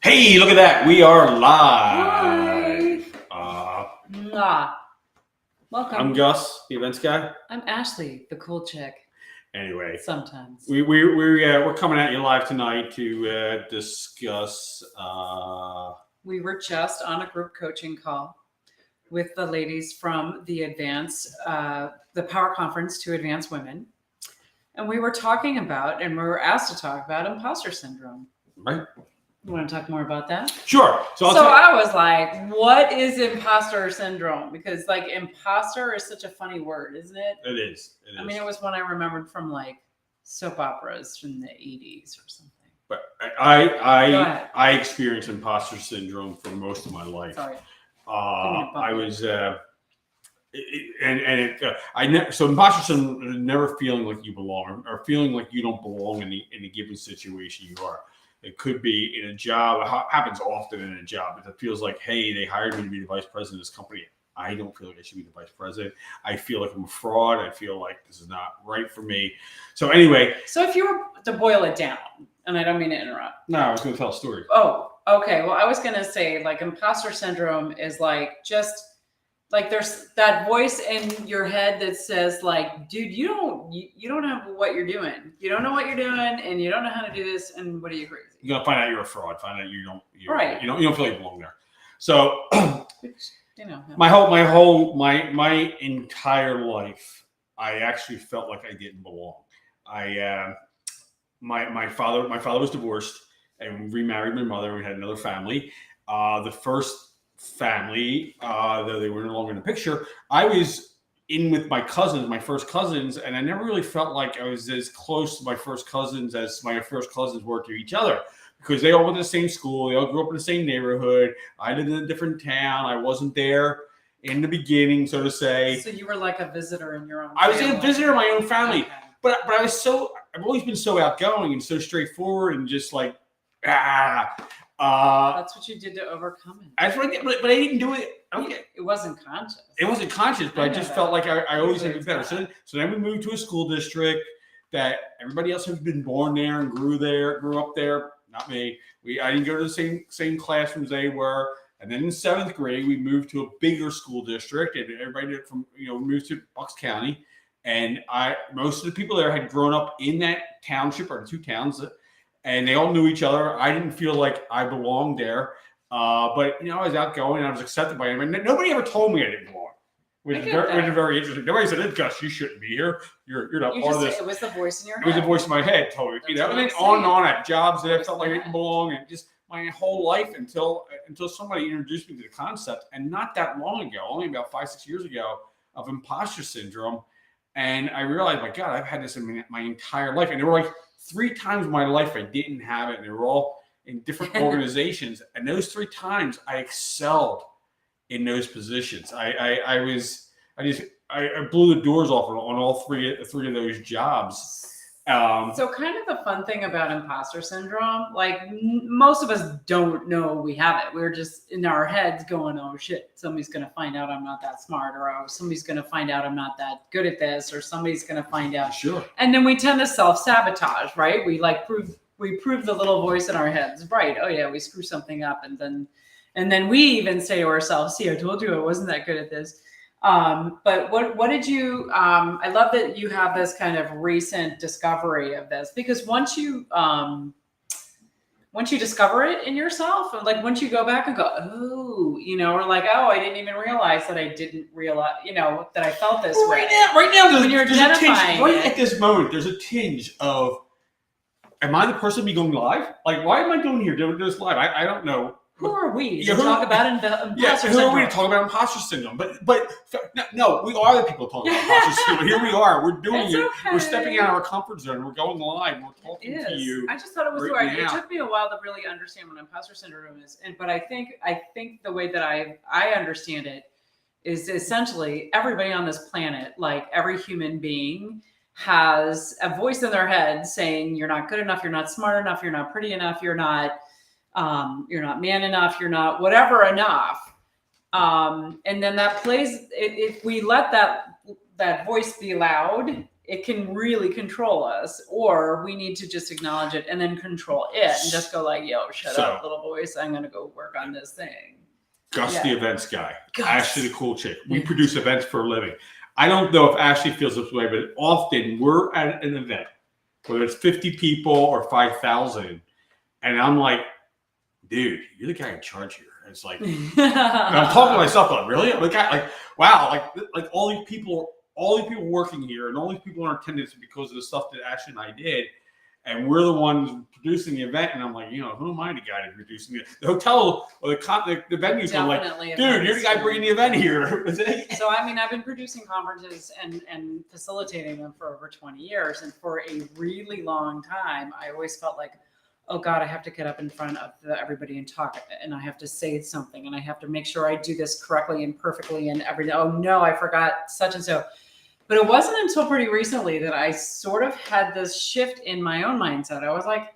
Hey, look at that. We are live. Welcome. I'm Gus, the events guy. I'm Ashley, the cool chick. Anyway, sometimes we're coming at you live tonight to discuss. We were just on a group coaching call with the ladies from the the Power Conference to Advance Women, and we were talking about, and we were asked to talk about imposter syndrome. Right. You want to talk more about that? Sure. So I was like, what is imposter syndrome? Because like imposter is such a funny word, isn't it? It is. I mean, it was one I remembered from like soap operas from the 80s or something. But I experienced imposter syndrome for most of my life. Sorry. I was so imposter syndrome is never feeling like you belong or feeling like you don't belong in a given situation you are. It could be in a job. It happens often in a job. It feels like, hey, they hired me to be the vice president of this company. I don't feel like I should be the vice president. I feel like I'm a fraud. I feel like this is not right for me. So anyway. So if you were to boil it down, and I don't mean to interrupt. No, I was going to tell a story. Oh, okay. Well, I was going to say like imposter syndrome is like just like there's that voice in your head that says like, dude, you don't know what you're doing. You don't know what you're doing, and you don't know how to do this. And what are you crazy? You're gonna find out you're a fraud. Find out you don't feel like you belong there. So, my entire life, I actually felt like I didn't belong. My father was divorced and remarried my mother. We had another family. The first family, though they were no longer in the picture, I was in with my first cousins, and I never really felt like I was as close to my first cousins as my first cousins were to each other, because they all went to the same school, they all grew up in the same neighborhood. I lived in a different town. I wasn't there in the beginning, so to say. So you were like a visitor in your own family. I was a visitor in my own family. Okay. But I've always been so outgoing and so straightforward and just like, that's what you did to overcome it. That's what I did, but I didn't do it. It wasn't conscious. It wasn't conscious, but I just felt like I always had to be better. So then we moved to a school district that everybody else had been born there and grew up there. Not me. I didn't go to the same classrooms they were. And then in 7th grade, we moved to a bigger school district, and everybody moved to Bucks County. And most of the people there had grown up in that township or the two towns. And they all knew each other. I didn't feel like I belonged there. But, I was outgoing and I was accepted by everybody. Nobody ever told me I didn't belong, which is very interesting. Nobody said, Gus, you shouldn't be here. You're not part of this. It was the voice in your head. It was the voice in my head, totally. And then on at jobs that I felt like I didn't belong, and just my whole life until somebody introduced me to the concept, and not that long ago, only about 5-6 years ago, of imposter syndrome. And I realized, my God, I've had this in my entire life. And there were like 3 times in my life I didn't have it, and they were all in different organizations. And those 3 times I excelled in those positions. I blew the doors off on all three of those jobs. So kind of the fun thing about imposter syndrome, like most of us don't know we have it. We're just in our heads going, oh shit, somebody's going to find out I'm not that smart, or oh, somebody's going to find out I'm not that good at this, or somebody's going to find out. Sure. And then we tend to self-sabotage, right? We prove the little voice in our heads, right? Oh yeah, we screw something up, and then we even say to ourselves, see, I told you I wasn't that good at this. But what did you, I love that you have this kind of recent discovery of this, because once you discover it in yourself, and like once you go back and go, oh, or like, oh, I didn't even realize that I didn't realize, that I felt this way. Right now, when you're identifying right at this moment, there's a tinge of, am I the person be going live? Like, why am I doing here doing this live? I don't know. Who are we to talk about imposter syndrome? Who are we to talk about imposter syndrome? But no, we are the people talking about imposter syndrome. Here we are. We're doing it. Okay. We're stepping out of our comfort zone. We're going live. We're talking to you. I just thought it was right. It took me a while to really understand what imposter syndrome is, but I think the way that I understand it is essentially everybody on this planet, like every human being, has a voice in their head saying you're not good enough, you're not smart enough, you're not pretty enough, you're not man enough, you're not whatever enough. And then that plays, if we let that voice be loud, it can really control us, or we need to just acknowledge it and then control it and just go like, yo, shut up, little voice. I'm going to go work on this thing. Gus, the events guy. Gus. Ashley, the cool chick. We produce events for a living. I don't know if Ashley feels this way, but often we're at an event, whether it's 50 people or 5,000, and I'm like, dude, you're the guy in charge here. And it's like, and I'm talking to myself, like, really? I'm like, wow, like all these people working here and all these people in attendance because of the stuff that Ashley and I did. And we're the ones producing the event. And I'm like, who am I the guy to producing it? The hotel or the venues are like, dude, you're the guy bringing the event here. So, I mean, I've been producing conferences and facilitating them for over 20 years. And for a really long time, I always felt like, oh God, I have to get up in front of everybody and talk, and I have to say something, and I have to make sure I do this correctly and perfectly and everything. Oh no, I forgot such and so. But it wasn't until pretty recently that I sort of had this shift in my own mindset. I was like,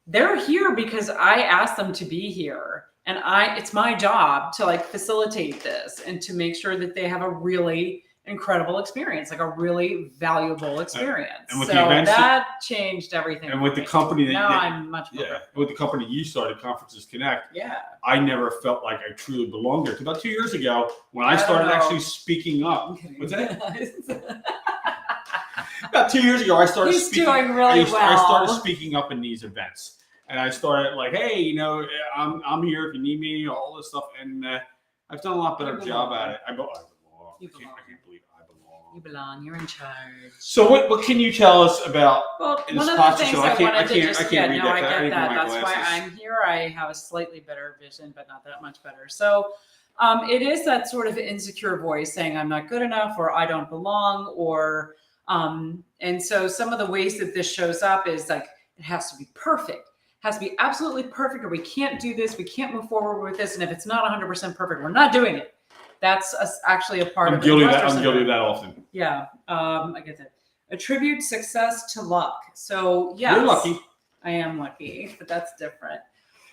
they're here because I asked them to be here. And it's my job to like facilitate this and to make sure that they have a really incredible experience, like a really valuable experience. And with so the events that changed everything. And with the company now I'm much more. Yeah. With the company you started, Conferences Connect. Yeah. I never felt like I truly belonged there. About 2 years ago, when I started actually speaking up. What's that? About 2 years ago, I started speaking. Doing really well. I started speaking up in these events, and I started like, hey, I'm here if you need me, all this stuff, and I've done a lot better job at it. I belong. I can't believe I belong. You belong. You're in charge. So what can you tell us about? Well, one of the things I wanted to just get that. That's why I'm here. I have a slightly better vision, but not that much better. So it is that sort of insecure voice saying I'm not good enough, or I don't belong, or and so some of the ways that this shows up is like it has to be perfect. It has to be absolutely perfect, or we can't do this. We can't move forward with this. And if it's not 100% perfect, we're not doing it. That's actually a part of it. I'm guilty of that often. Yeah, I get that. Attribute success to luck. So yes, you're lucky. I am lucky, but that's different.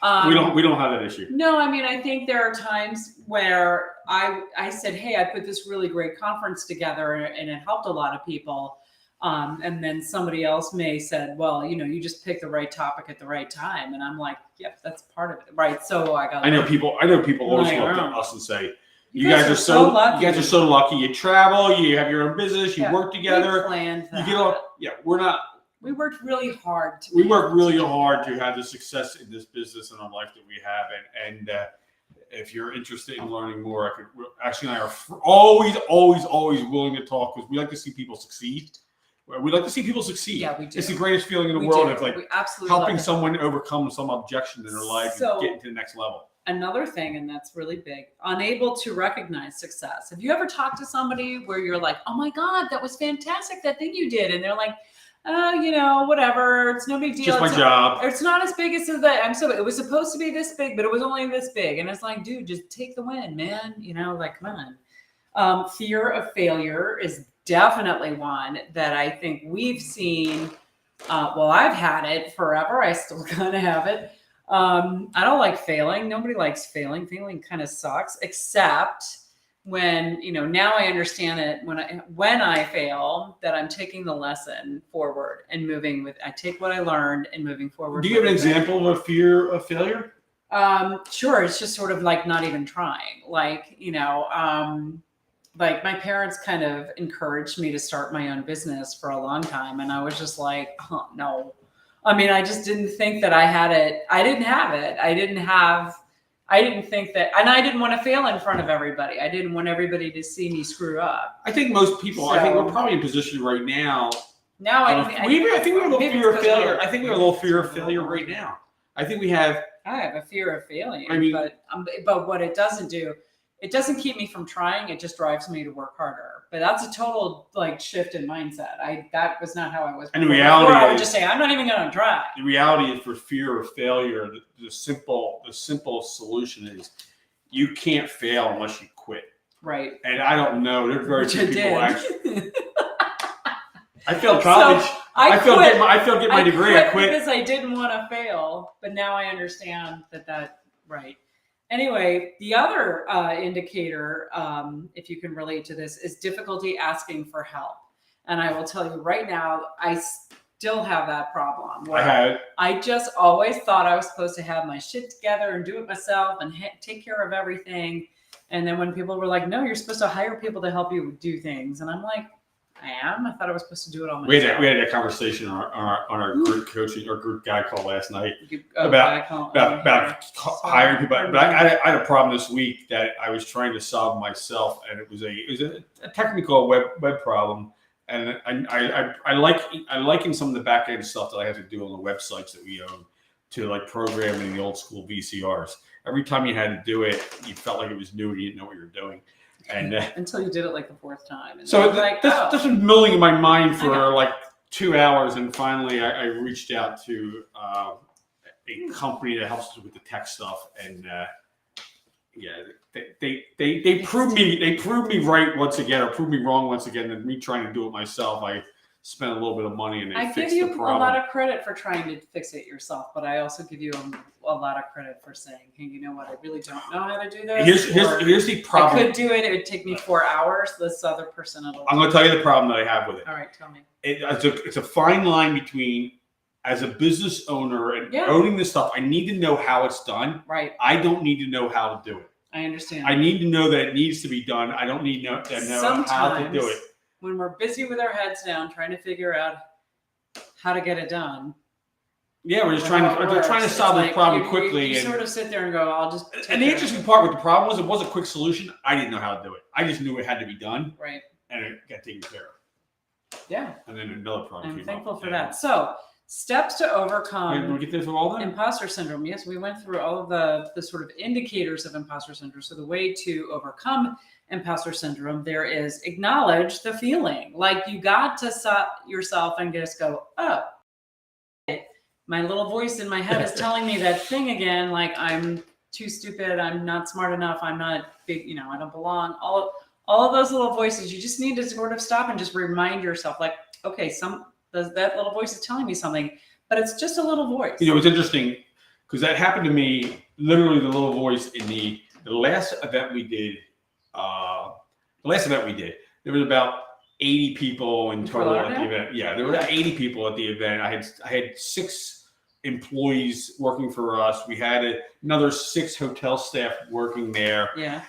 We don't have that issue. No, I mean, I think there are times where I said, hey, I put this really great conference together and it helped a lot of people. And then somebody else may said, well, you just picked the right topic at the right time. And I'm like, yep, that's part of it. Right. So I know people always look at us and say, you guys are so lucky. You guys are so lucky. You travel, you have your own business, you work together. We planned that. We're not. We worked really hard. We worked really hard to have the success in this business and our life that we have. And if you're interested in learning more, Ashley and I are always willing to talk because we like to see people succeed. We like to see people succeed. Yeah, we do. It's the greatest feeling in the world. It's like helping someone overcome some objection in their life and get to the next level. Another thing, and that's really big, unable to recognize success. Have you ever talked to somebody where you're like, oh my God, that was fantastic, that thing you did. And they're like, whatever, it's no big deal. Just my job. It's not as big as that. It was supposed to be this big, but it was only this big. And it's like, dude, just take the win, man. Come on. Fear of failure is definitely one that I think we've seen. I've had it forever. I still kind of have it. I don't like failing. Nobody likes failing. Failing kind of sucks, except when, now I understand it when I fail, that I'm taking the lesson forward and I take what I learned and moving forward. Do you have an example of a fear of failure? Sure. It's just sort of like not even trying. Like my parents kind of encouraged me to start my own business for a long time. And I was just like, oh, no. I mean, I just didn't think that I had it. I didn't have it. I didn't think that, and I didn't want to fail in front of everybody. I didn't want everybody to see me screw up. I think most people, I think we're probably in position right now. I think we have a little fear of failure. I think we have a little fear of failure right now. I think we have. I have a fear of failing, but what it doesn't do, it doesn't keep me from trying. It just drives me to work harder. But that's a total shift in mindset. That was not how I was. And the reality, I would just say, I'm not even going to try. The reality is, for fear of failure, the simple solution is you can't fail unless you quit. Right. And I don't know. There's very few people actually. I failed college. So I failed getting my degree. I quit because I didn't want to fail. But now I understand that right. Anyway, the other indicator, if you can relate to this, is difficulty asking for help. And I will tell you right now, I still have that problem. I just always thought I was supposed to have my shit together and do it myself and take care of everything. And then when people were like, no, you're supposed to hire people to help you do things. And I'm like, I am? I thought I was supposed to do it all myself. We had a conversation on our group coaching or group guy call last night about hiring people. But I had a problem this week that I was trying to solve myself, and it was a technical web problem. And I liken some of the back end stuff that I have to do on the websites that we own to like programming the old school VCRs. Every time you had to do it, you felt like it was new and you didn't know what you were doing. And until you did it like the fourth time. And so this was milling in my mind for like 2 hours, and finally I reached out to a company that helps us with the tech stuff, and they proved me right once again, or proved me wrong once again. And me trying to do it myself, I spent a little bit of money and I give you a lot of credit for trying to fix it yourself, but I also give you a lot of credit for saying, hey, you know what, I really don't know how to do this. Here's the problem. I could do it. It would take me 4 hours. This other person, I'm going to tell you the problem that I have with it. All right, tell me. It's a fine line between, as a business owner and owning this stuff, I need to know how it's done. Right. I don't need to know how to do it. I understand. I need to know that it needs to be done. I don't need to know how to do it. When we're busy with our heads down trying to figure out how to get it done. Yeah, we're just trying to solve the problem quickly. You sort of sit there and go, I'll just. And the interesting part with the problem was it was a quick solution. I didn't know how to do it. I just knew it had to be done. Right. And it got taken care of. Yeah. And then another problem. I'm thankful for that. So, steps to overcome Did we get through all of them? Imposter syndrome. Yes, we went through all of the sort of indicators of imposter syndrome. So the way to overcome imposter syndrome, there is acknowledge the feeling. Like you got to stop yourself and just go, oh, my little voice in my head is telling me that thing again. Like I'm too stupid. I'm not smart enough. I'm not big. I don't belong. All of those little voices. You just need to sort of stop and just remind yourself, like, okay, that little voice is telling me something, but it's just a little voice. It's interesting because that happened to me. Literally, the little voice in the last event we did. There was about 80 people in total at the event. Yeah, there were about 80 people at the event. I had 6 employees working for us. We had another 6 hotel staff working there. Yeah.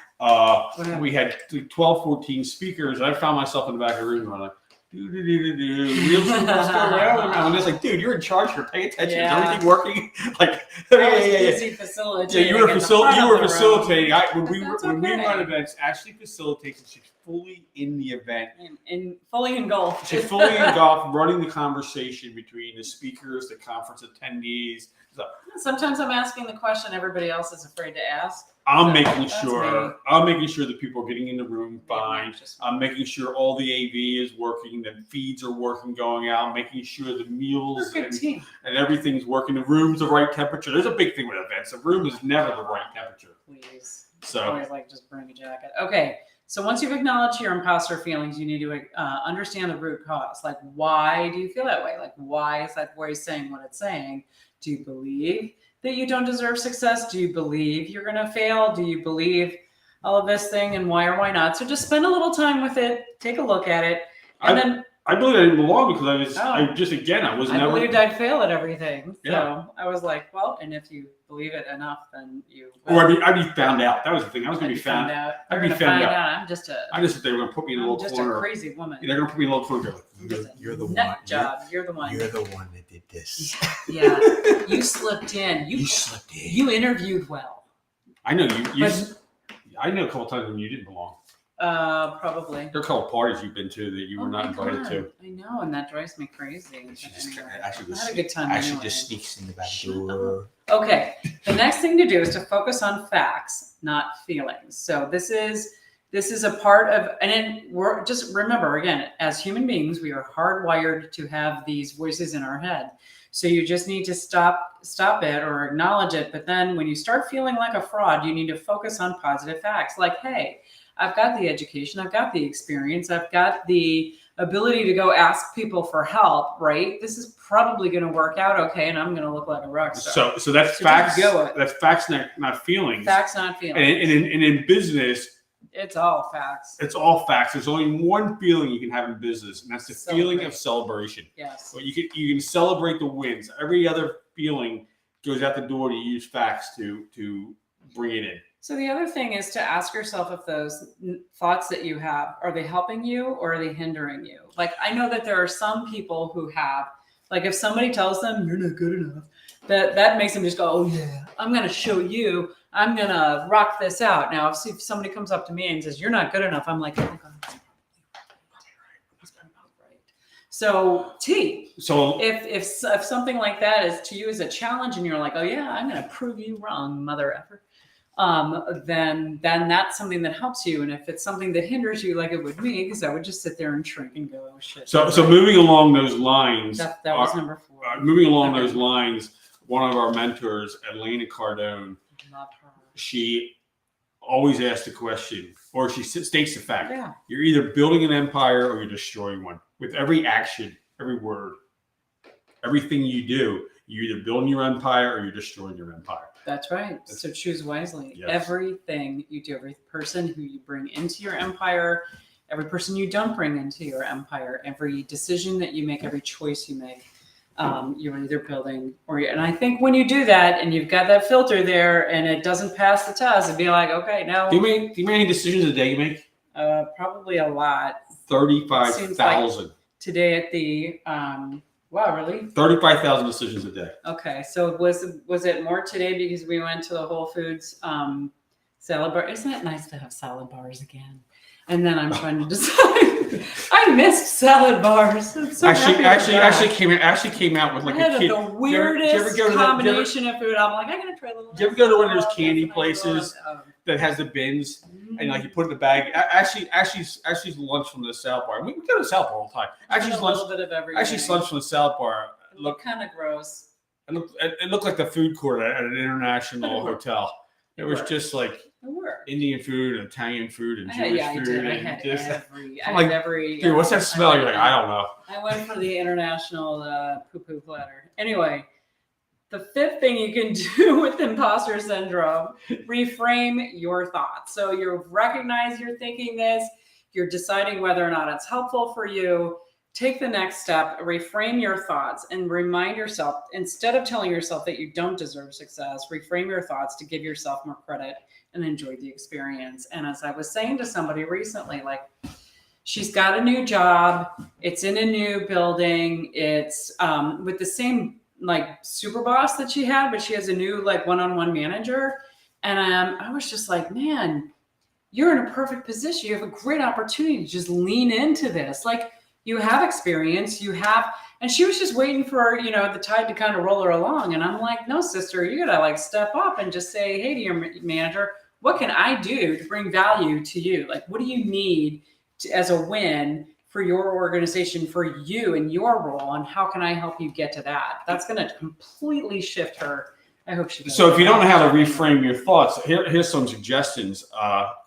We had 12, 14 speakers. I found myself in the back of the room going like, real let's go around. And it's like, dude, you're in charge here. Pay attention. Is everything working? Like, facilitating. You were facilitating. When we run events, Ashley facilitates, and she's fully in the event. And fully engulfed. She's fully engulfed, running the conversation between the speakers, the conference attendees. So, sometimes I'm asking the question everybody else is afraid to ask. I'm making sure that people are getting in the room fine. I'm making sure all the AV is working, the feeds are working, going out, making sure the meals and everything's working. The room's the right temperature. There's a big thing with events. The room is never the right temperature. Please. So always like just bring a jacket. Okay. So once you've acknowledged your imposter feelings, you need to understand the root cause. Like, why do you feel that way? Like, why is that voice saying what it's saying? Do you believe that you don't deserve success? Do you believe you're going to fail? Do you believe all of this thing, and why or why not? So just spend a little time with it, take a look at it. And I believed I didn't belong because I believed I'd fail at everything. So I was like, well, and if you believe it enough, then you will. Or I'd be found out. That was the thing. I was going to be found out. I'd be found out. I'm just they were going to put me in a little corner. Just a crazy woman. They're going to put me in a little corner. You're the one. You're the one. You're the one that did this. Yeah. You slipped in. You slipped in. You interviewed well. I know you. I know a couple times when you didn't belong. Probably. There are a couple parties you've been to that you were not invited to. I know, and that drives me crazy. I had a good time. Actually, just sneaks in the back door. Okay. The next thing to do is to focus on facts, not feelings. So this is a part of, and then we're just remember again, as human beings, we are hardwired to have these voices in our head. So you just need to stop it or acknowledge it. But then when you start feeling like a fraud, you need to focus on positive facts. Like, hey, I've got the education, I've got the experience, I've got the ability to go ask people for help, right? This is probably going to work out okay, and I'm going to look like a rock star. So that's facts. That's facts, not feelings. Facts, not feelings. And in business, It's all facts. It's all facts. There's only one feeling you can have in business, and that's the feeling of celebration. Yes. So you can celebrate the wins. Every other feeling goes out the door to use facts to bring it in. So the other thing is to ask yourself if those thoughts that you have, are they helping you or are they hindering you? Like, I know that there are some people who have, like, if somebody tells them you're not good enough, that makes them just go, oh yeah, I'm going to show you, I'm going to rock this out. Now, if somebody comes up to me and says, you're not good enough, I'm like, oh my God, that's probably right. So if something like that is to you as a challenge and you're like, oh yeah, I'm going to prove you wrong, mother effer. Then that's something that helps you. And if it's something that hinders you, like it would me, because I would just sit there and shrink and go, oh shit. So moving along those lines, that was number 4. Moving along those lines, one of our mentors, Elena Cardone, Love her. she always asks the question, or she states the fact: Yeah. you're either building an empire or you're destroying one. With every action, every word, everything you do, you're either building your empire or you're destroying your empire. That's right. So choose wisely. Yes. Everything you do, every person who you bring into your empire, every person you don't bring into your empire, every decision that you make, every choice you make, you're either building and I think when you do that and you've got that filter there and it doesn't pass the test, it'd be like, okay, no. Do you make any decisions a day you make? Probably a lot. 35,000. Like today at the wow, really? 35,000 decisions a day. Okay, so was it more today because we went to the Whole Foods salad bar? Isn't it nice to have salad bars again? And then I'm trying to decide. I missed salad bars. I'm so Ashley came out with like I had a kid. the weirdest combination of food. I'm like, I'm gonna try a little. Do you ever go to one of those candy places that has the bins and like you put it in the bag? Ashley's lunch from the salad bar. We go to the salad bar all the time. Ashley's lunch. A little bit of everything. Ashley's lunch from the salad bar. Looked kind of gross. It looked like the food court at an international hotel. It was just like Indian food and Italian food and Jewish food. I had every. Dude, what's that smell? You're like, I don't know. I went for the international poo-poo platter. Anyway, the 5th thing you can do with imposter syndrome, reframe your thoughts. So you recognize you're thinking this, you're deciding whether or not it's helpful for you. Take the next step, reframe your thoughts, and remind yourself, instead of telling yourself that you don't deserve success, reframe your thoughts to give yourself more credit and enjoy the experience. And as I was saying to somebody recently, like, she's got a new job, it's in a new building, it's with the same like super boss that she had, but she has a new like one-on-one manager. And I was just like, man, you're in a perfect position. You have a great opportunity to just lean into this. Like, you have experience, and she was just waiting for, the tide to kind of roll her along. And I'm like, no, sister, you gotta like step up and just say, hey, to your manager, what can I do to bring value to you? Like, what do you need as a win for your organization, for you and your role? And how can I help you get to that? That's going to completely shift her. I hope she does. So if you don't know how to reframe your thoughts, here's some suggestions.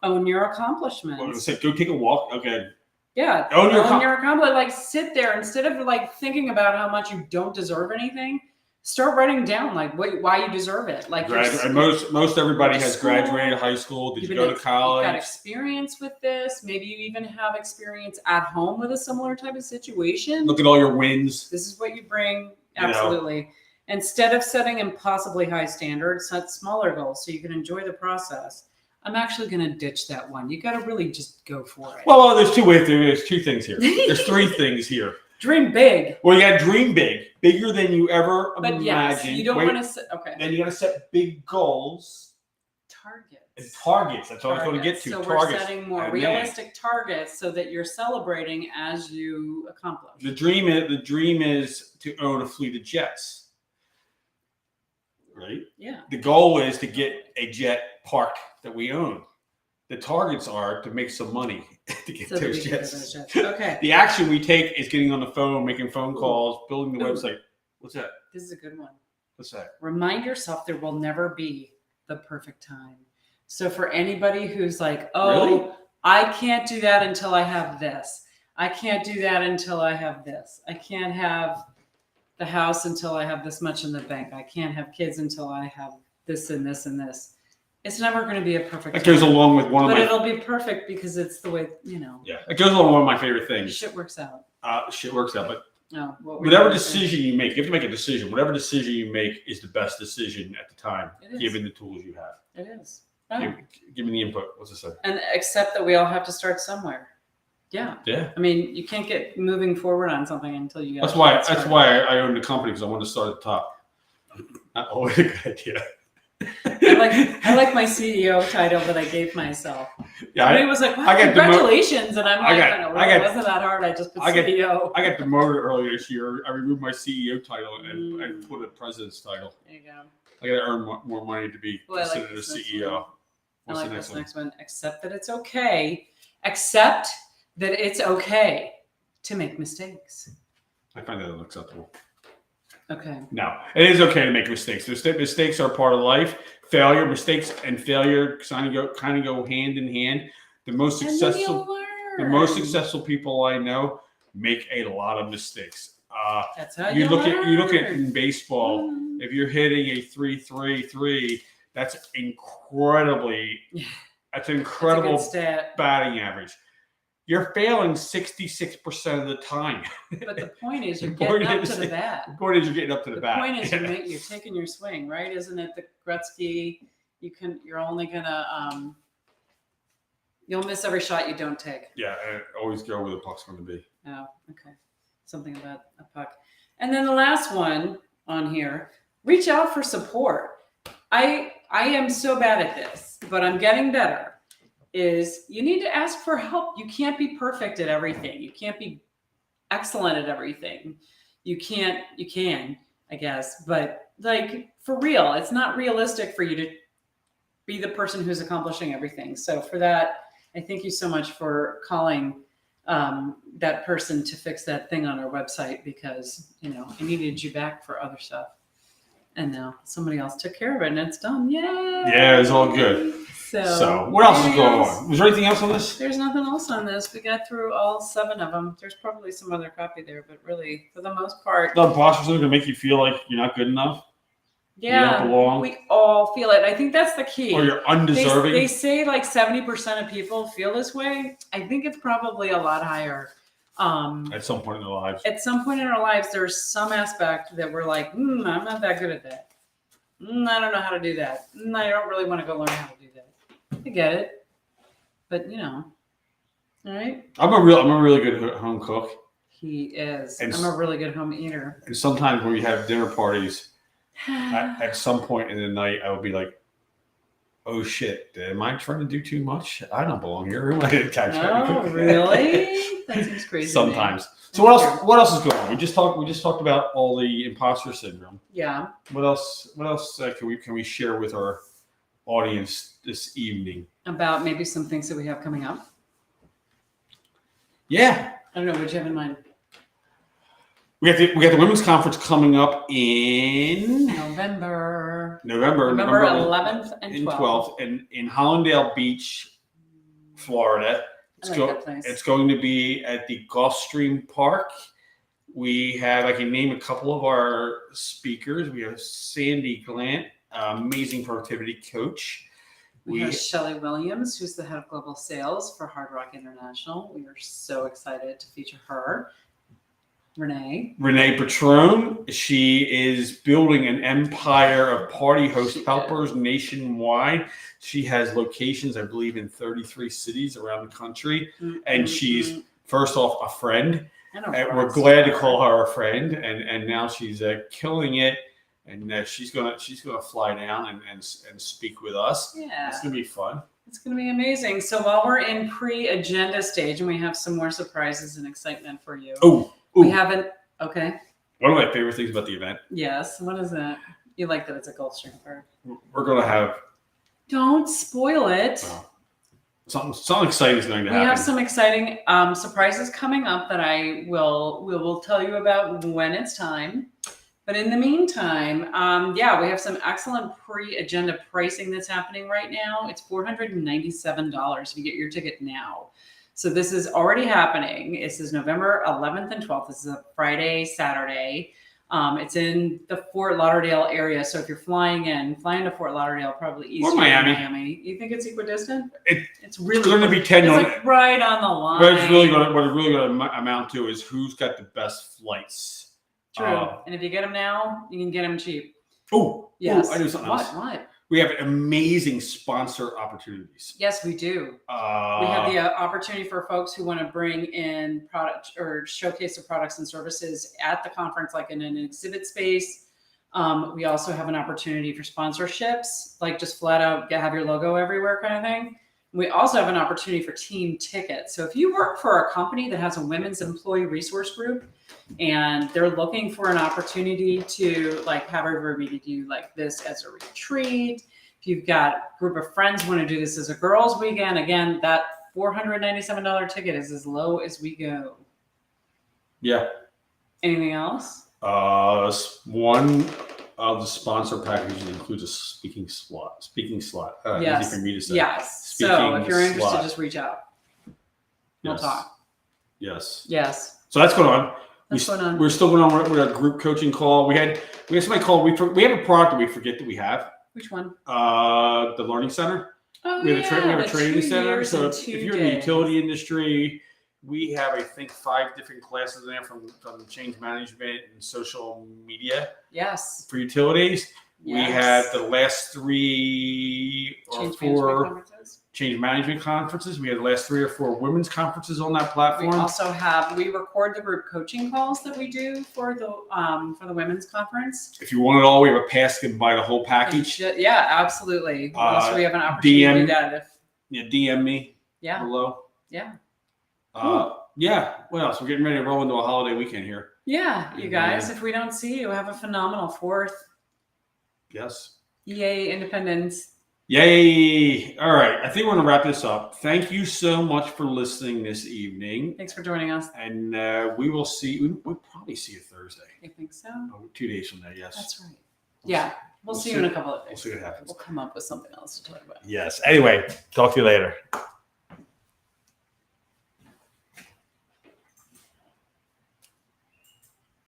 Own your accomplishments. Go take a walk. Okay. Yeah. Own your accomplishment. Like, sit there instead of like thinking about how much you don't deserve anything. Start writing down like why you deserve it. Like, most everybody has graduated high school. Did you go to college? You've got experience with this. Maybe you even have experience at home with a similar type of situation. Look at all your wins. This is what you bring. Absolutely. Instead of setting impossibly high standards, set smaller goals so you can enjoy the process. I'm actually going to ditch that one. You got to really just go for it. Well, there's two things here. There's 3 things here. Dream big. Well, you got to dream big, bigger than you ever imagined. Yes, you don't want to set. Okay. Then you got to set big goals. Targets. That's what I was going to get to. So we're setting more realistic targets so that you're celebrating as you accomplish. The dream is to own a fleet of jets. Right? Yeah. The goal is to get a jet park that we own. The targets are to make some money to get those jets. Okay. The action we take is getting on the phone, making phone calls, building the website. What's that? This is a good one. What's that? Remind yourself there will never be the perfect time. So for anybody who's like, oh, really? I can't do that until I have this. I can't do that until I have this. I can't have the house until I have this much in the bank. I can't have kids until I have this and this and this. It's never going to be a perfect. It goes along with one of but my. It'll be perfect because it's the way Yeah, it goes along with one of my favorite things. Shit works out. Shit works out, but No, whatever decision you make, you have to make a decision. Whatever decision you make is the best decision at the time, given the tools you have. It is. Oh. Give me the input. What's it say? And accept that we all have to start somewhere. Yeah. Yeah. I mean, you can't get moving forward on something until you. That's why I own the company, because I wanted to start at the top. Not always a good idea. I like my CEO title that I gave myself. Yeah, he was like, wow, congratulations. And I'm like, it wasn't that hard. I just put CEO. I got demoted earlier this year. I removed my CEO title and put a president's title. There you go. I got to earn more money to be considered a CEO. I like this next one. Accept that it's okay. Accept that it's okay to make mistakes. I find that unacceptable. Okay. No, it is okay to make mistakes. Mistakes are part of life. Mistakes and failure kind of go hand in hand. The most successful people I know make a lot of mistakes. That's how you look at in baseball. If you're hitting a 3.33, that's incredible batting average. You're failing 66% of the time. But the point is, you're getting up to the bat. The point is, you're getting up to the bat. The point is, you're taking your swing, right? Isn't it the Gretzky? You're only gonna you'll miss every shot you don't take. Yeah, and always go where the puck's going to be. Oh, okay. Something about a puck. And then the last one on here: reach out for support. I am so bad at this, but I'm getting better. Is you need to ask for help. You can't be perfect at everything. You can't be excellent at everything. You can, I guess, but like for real, it's not realistic for you to be the person who's accomplishing everything. So for that, I thank you so much for calling that person to fix that thing on our website, because, I needed you back for other stuff. And now somebody else took care of it and it's done. Yay! Yeah, it's all good. So what else is going on? Was there anything else on this? There's nothing else on this. We got through all 7 of them. There's probably some other copy there, but really, for the most part. The imposter syndrome can make you feel like you're not good enough. Yeah, you don't belong. We all feel it. I think that's the key. Or you're undeserving. They say like 70% of people feel this way. I think it's probably a lot higher. At some point in their lives. At some point in our lives, there's some aspect that we're like, I'm not that good at that. I don't know how to do that. I don't really want to go learn how to do that. I get it, but all right. I'm a really good home cook. He is. And I'm a really good home eater. And sometimes when we have dinner parties, at some point in the night, I would be like, "Oh shit, am I trying to do too much? I don't belong here." Oh, really? That seems crazy. Sometimes. So what else is going on? We just talked about all the imposter syndrome. Yeah. What else can we share with our audience this evening? About maybe some things that we have coming up. Yeah. I don't know. What you have in mind? We got the women's conference coming up in November 11th and 12th in Hollandale Beach, Florida. It's going to be at the Gulfstream Park. I can name a couple of our speakers. We have Sandy Glant, amazing productivity coach. We have Shelley Williams, who's the head of global sales for Hard Rock International. We are so excited to feature her. Renee Patron. She is building an empire of party host helpers nationwide. She has locations, I believe, in 33 cities around the country. Mm-hmm. And she's, first off, a friend. And we're glad to call her a friend. And now she's killing it. And she's gonna fly down and speak with us. Yeah, it's gonna be fun. It's gonna be amazing. So while we're in pre-agenda stage, and we have some more surprises and excitement for you. Ooh. We haven't. Okay. One of my favorite things about the event. Yes. What is that? You like that it's a Gulfstream Park. We're gonna have. Don't spoil it. Well, something exciting is going to happen. We have some exciting surprises coming up that we will tell you about when it's time. But in the meantime, we have some excellent pre-agenda pricing that's happening right now. It's $497 if you get your ticket now. So this is already happening. This is November 11th and 12th. This is a Friday, Saturday. It's in the Fort Lauderdale area. So if you're flying to Fort Lauderdale, probably easier Or Miami. than Miami. You think it's equidistant? It's It's really going to be 10 It's on like right on the line. But it's really going to, what it's really going to amount to is who's got the best flights. True. And if you get them now, you can get them cheap. Oh, Yes. I do something else. What? We have amazing sponsor opportunities. Yes, we do. We have the opportunity for folks who want to bring in product or showcase their products and services at the conference, like in an exhibit space. We also have an opportunity for sponsorships, like just flat out have your logo everywhere kind of thing. We also have an opportunity for team tickets. So if you work for a company that has a women's employee resource group and they're looking for an opportunity to like have everybody do like this as a retreat, if you've got a group of friends who want to do this as a girls' weekend, again, that $497 ticket is as low as we go. Yeah. Anything else? One of the sponsor packages includes a speaking slot. Yes. Easy for me to say. Yes. So Speaking if you're interested, slot. just reach out. We'll Yes. talk. Yes. Yes. So that's going on. That's going on. We're still going on with our group coaching call. We had somebody call. We have a product that we forget that we have. Which one? The Learning Center. Oh, We have a training 2 center. years So and if 2 you're in the days. utility industry, we have, I think, 5 different classes in there from change management and social media Yes. for utilities. We Yes. had the last 3 or Change 4 management conferences. change management conferences. We had the last 3 or 4 women's conferences on that We platform. also we record the group coaching calls that we do for the women's conference. If you want it all, we have a pass and buy the whole package. Yeah, absolutely. So we have an opportunity to do that. DM me Yeah. below. Yeah. Yeah. What else? We're getting ready to roll into a holiday weekend here. Yeah, you guys, if we don't see you, have a phenomenal 4th. Yes. Yay, independence. Yay. All right. I think we're going to wrap this up. Thank you so much for listening this evening. Thanks for joining us. And we will see. We'll probably see you Thursday. I think so. 2 days from now. Yes. That's right. Yeah. We'll see you in a couple of days. We'll see what happens. We'll come up with something else to talk about. Yes. Anyway, talk to you later.